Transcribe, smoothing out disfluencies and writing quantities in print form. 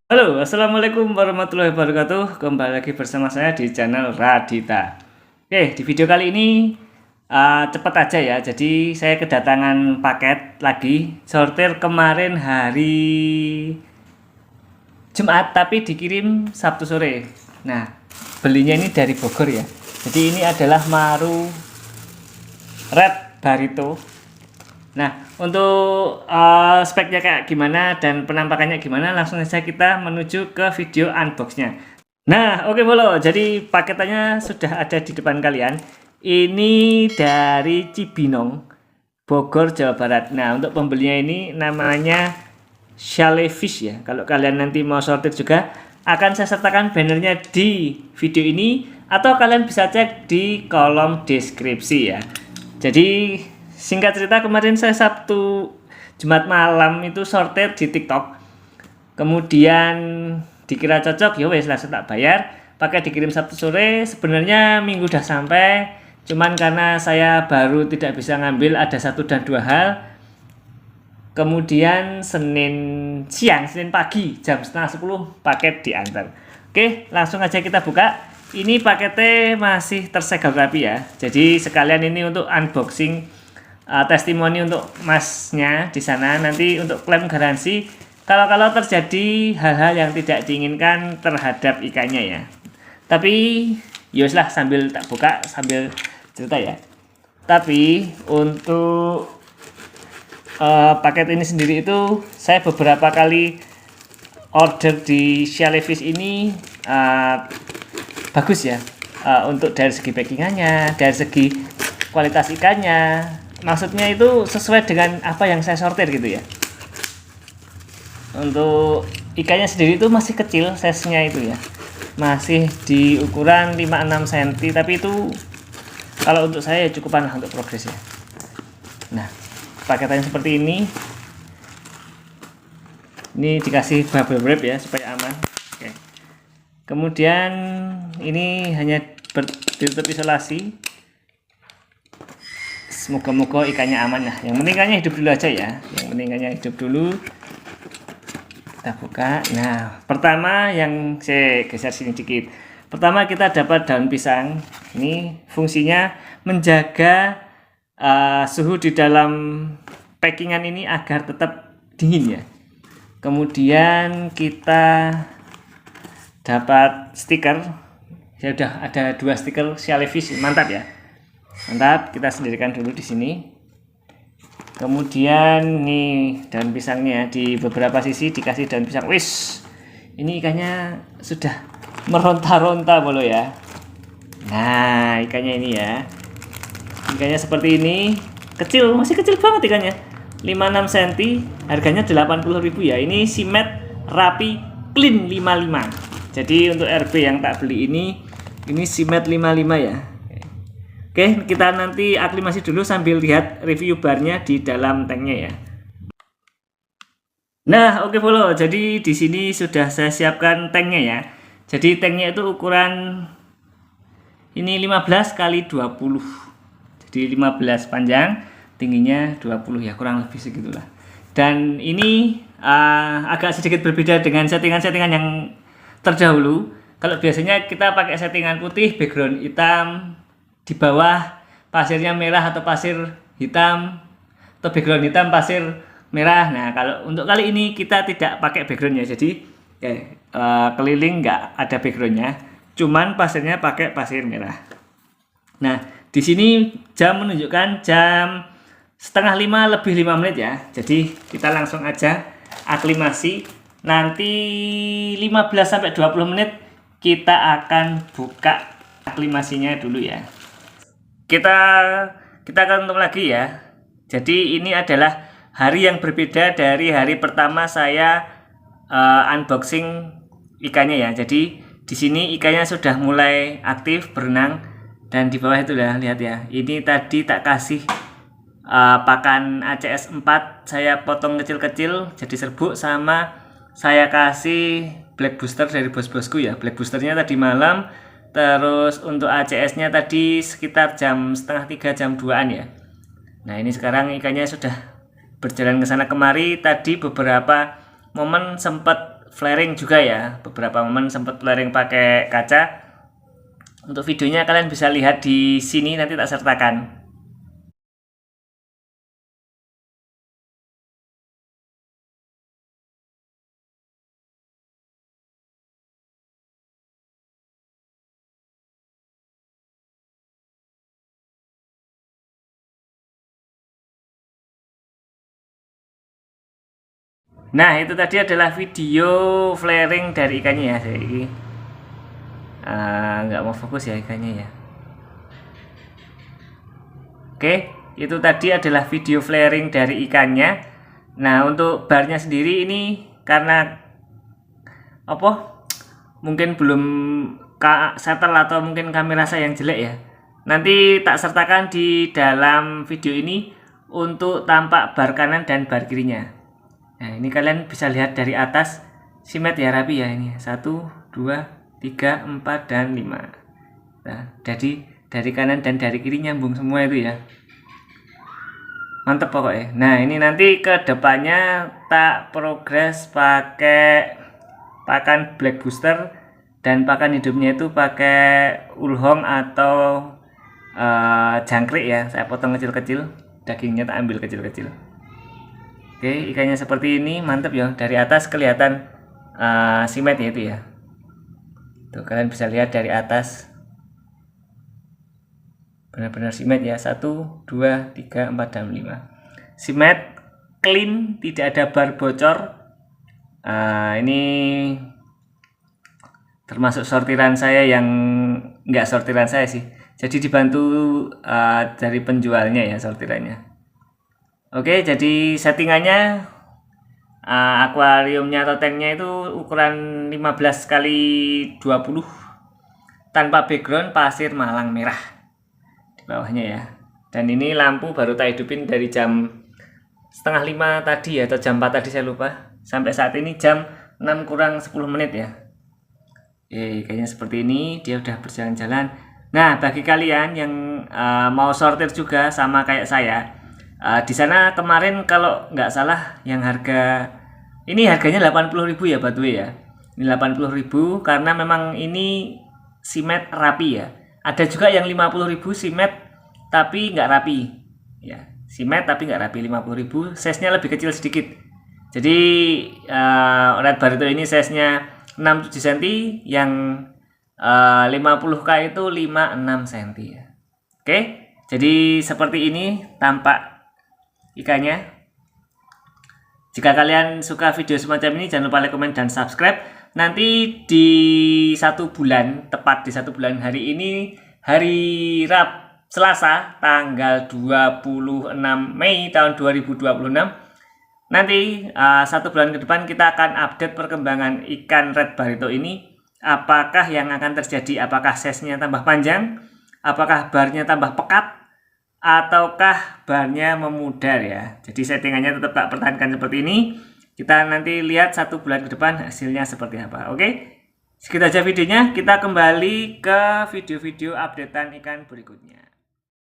Halo, assalamualaikum warahmatullahi wabarakatuh. Kembali lagi bersama saya di channel Radita. Oke, di video kali ini cepet aja ya. Jadi saya kedatangan paket lagi. Sortir kemarin hari Jumat, tapi dikirim Sabtu sore. Nah, belinya ini dari Bogor ya. Jadi ini adalah Maru Red Barito. Nah, untuk speknya kayak gimana dan penampakannya gimana, langsung saja kita menuju ke video unboxnya. Nah, oke Bolo, jadi paketannya sudah ada di depan kalian. Ini dari Cibinong, Bogor, Jawa Barat. Nah, untuk pembelinya ini namanya Shellfish ya. Kalau kalian nanti mau sortir juga, akan saya sertakan bannernya di video ini, atau kalian bisa cek di kolom deskripsi ya. Jadi singkat cerita, kemarin saya Sabtu Jumat malam itu sortir di TikTok. Kemudian dikira cocok, ya wes langsung tak bayar. Pakai dikirim Sabtu sore, sebenarnya Minggu udah sampai. Cuman karena saya baru tidak bisa ngambil, ada satu dan dua hal. Kemudian Senin pagi jam setengah 10 paket diantar. Oke, langsung aja kita buka. Ini paketnya masih tersegel rapi ya. Jadi sekalian ini untuk unboxing, testimoni untuk masnya di sana. Nanti untuk klaim garansi kalau terjadi hal-hal yang tidak diinginkan terhadap ikannya ya. Tapi yoslah, sambil tak buka sambil cerita ya. Tapi untuk paket ini sendiri itu saya beberapa kali order di Shellfish ini, bagus ya, untuk dari segi packingannya, dari segi kualitas ikannya, maksudnya itu sesuai dengan apa yang saya sortir gitu ya. Untuk ikannya sendiri itu masih kecil size-nya itu ya, masih di ukuran 5-6 cm, tapi itu kalau untuk saya cukupan untuk progres ya. Nah, paketannya seperti ini dikasih bubble wrap ya supaya aman. Oke. Kemudian ini hanya ditutup isolasi. Semoga-moga ikannya aman lah. Yang penting ikannya hidup dulu aja ya. Yang penting ikannya hidup dulu. Kita buka. Nah, pertama yang saya geser sini dikit. Pertama kita dapat daun pisang. Ini fungsinya menjaga suhu di dalam packingan ini agar tetap dingin ya. Kemudian kita dapat stiker. Ya udah ada 2 stiker Shellfish, mantap ya. Mantap, kita sendirikan dulu di sini. Kemudian nih daun pisangnya di beberapa sisi dikasih daun pisang. Wis, ini ikannya sudah meronta-ronta Bolo ya. Nah, ikannya ini ya. Ikannya seperti ini, kecil, masih kecil banget ikannya. 5-6 cm, harganya 80.000 ya. Ini Simet Rapi Clean 55. Jadi untuk RB yang tak beli ini Simet 55 ya. Oke, kita nanti aklimasi dulu sambil lihat review barnya di dalam tanknya ya. Nah, oke Bolo, jadi di sini sudah saya siapkan tanknya ya. Jadi tanknya itu ukuran ini 15 kali 20. Jadi 15 panjang, tingginya 20 ya, kurang lebih segitulah. Dan ini agak sedikit berbeda dengan settingan-settingan yang terdahulu. Kalau biasanya kita pakai settingan putih, background hitam, di bawah pasirnya merah atau pasir hitam, atau background hitam pasir merah. Nah, kalau untuk kali ini kita tidak pakai backgroundnya, jadi keliling nggak ada backgroundnya, cuman pasirnya pakai pasir merah. Nah, di sini jam menunjukkan jam setengah 5 lebih 5 menit ya. Jadi kita langsung aja aklimasi. Nanti 15-20 menit kita akan buka aklimasinya dulu ya. Kita akan untuk lagi ya. Jadi ini adalah hari yang berbeda dari hari pertama saya unboxing ikannya ya. Jadi di sini ikannya sudah mulai aktif berenang, dan di bawah itu lah, lihat ya. Ini tadi tak kasih pakan ACS 4, saya potong kecil-kecil jadi serbuk, sama saya kasih black booster dari bos-bosku ya. Black boosternya tadi malam. Terus untuk ACS-nya tadi sekitar jam setengah 3, jam 2-an ya. Nah, ini sekarang ikannya sudah berjalan ke sana kemari. Tadi beberapa momen sempat flaring juga ya, beberapa momen sempat flaring pakai kaca. Untuk videonya kalian bisa lihat di sini, nanti tak sertakan. Nah, itu tadi adalah video flaring dari ikannya ya. Saya ini nggak mau fokus ya ikannya ya. Oke, itu tadi adalah video flaring dari ikannya. Nah, untuk barnya sendiri ini karena apa? Mungkin belum settle atau mungkin kamera saya yang jelek ya. Nanti tak sertakan di dalam video ini untuk tampak bar kanan dan bar kirinya. Nah, ini kalian bisa lihat dari atas simet ya, rapi ya ini. 1, 2, 3, 4, dan 5. Nah, jadi dari kanan dan dari kiri nyambung semua itu ya. Mantep pokoknya. Nah, ini nanti ke depannya tak progres pakai pakan black booster dan pakan hidupnya itu pakai ulhong atau jangkrik ya. Saya potong kecil-kecil, dagingnya tak ambil kecil-kecil. Oke, ikannya seperti ini, mantep ya. Dari atas kelihatan simet ya itu ya. Tuh, kalian bisa lihat dari atas. Benar-benar simet ya. 1, 2, 3, 4, dan 5. Simet clean, tidak ada bar bocor. Ini termasuk sortiran saya yang enggak sortiran saya sih. Jadi dibantu dari penjualnya ya sortirannya. Oke, jadi settingannya akuariumnya atau tanknya itu ukuran 15 kali 20 tanpa background pasir malang merah di bawahnya ya. Dan ini lampu baru tak hidupin dari jam setengah 5 tadi ya, atau jam 4 tadi saya lupa. Sampai saat ini jam 6 kurang 10 menit ya. Kayaknya seperti ini, dia udah berjalan-jalan. Nah, bagi kalian yang mau sortir juga sama kayak saya, di sana kemarin kalau nggak salah yang ini harganya 80.000 ya Batwe ya. Ini 80.000 karena memang ini simet rapi ya. Ada juga yang 50.000 simet tapi nggak rapi ya. Simet tapi nggak rapi, 50.000. Size-nya lebih kecil sedikit. Jadi Red Barito ini size-nya 6-7 cm, yang 50K itu 5-6 cm ya. Oke, jadi seperti ini tampak ikannya. Jika kalian suka video semacam ini, jangan lupa like, comment, dan subscribe. Nanti di 1 bulan, tepat di 1 bulan hari ini, hari Selasa tanggal 26 Mei tahun 2026, nanti 1 bulan ke depan kita akan update perkembangan ikan Red Barito ini. Apakah yang akan terjadi? Apakah size-nya tambah panjang? Apakah barnya tambah pekat? Ataukah barnya memudar ya? Jadi settingannya tetap tak pertahankan seperti ini. Kita nanti lihat 1 bulan ke depan hasilnya seperti apa. Oke, segitu aja videonya. Kita kembali ke video-video updatean ikan berikutnya.